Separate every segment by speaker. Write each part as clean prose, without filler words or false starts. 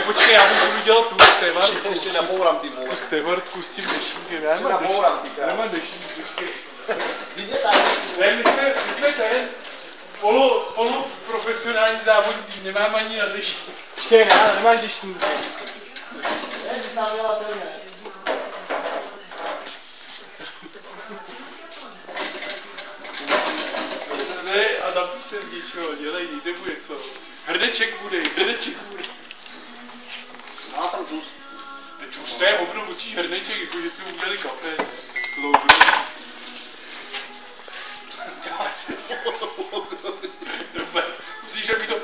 Speaker 1: počkej, já budu dělat tu stevartku.
Speaker 2: Ještě nabourám ty vole.
Speaker 1: Tu stevartku s tím dešníkem, já nemám dešník, počkej. Ne, my jsme ten poloprofesionální závodník, nemáme ani na dešník. Počkej, nemáš dešník.
Speaker 2: Ne, ty tam měla ten ne.
Speaker 1: Ne, a napij se z něčeho, dělej, nebo něco. Hrdeček bude.
Speaker 2: Má tam džus.
Speaker 1: Ten džus, to je hovno, musíš hrneček, jako že jsme udělali kafe. Musíš, aby to...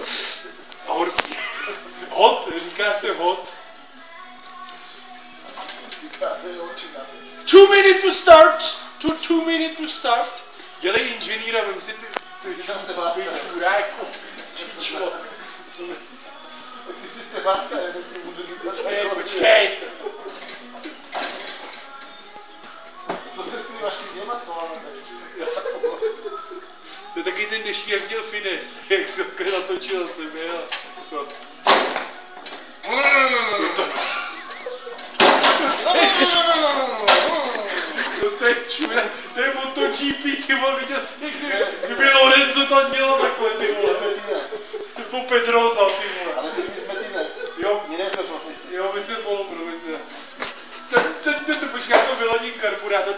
Speaker 1: Hot, říká se hot. 2 minutes to start. 2 minutes to start. Dělej inženýra, vem si ty čůra jako čičo.
Speaker 2: Ty jsi Stefátka, já teď můžu říkat.
Speaker 1: Počkej.
Speaker 2: Co se skrýváš ty děma schováme tady?
Speaker 1: To je taky ten dnešní, jak děl Finest, jak se takhle natočil sebe. To je čůra, to je MotoGP, ty vole, viděl jsi někdy, kdyby Lorenzo tam dělal takhle, ty vole. Typo Pedrosa, ty vole.
Speaker 2: Ale my jsme ty ne.
Speaker 1: Jo.
Speaker 2: My nejsme profesí.
Speaker 1: Jo, my jsme poloprofesionální. Počkej, já to vyladím karburátor.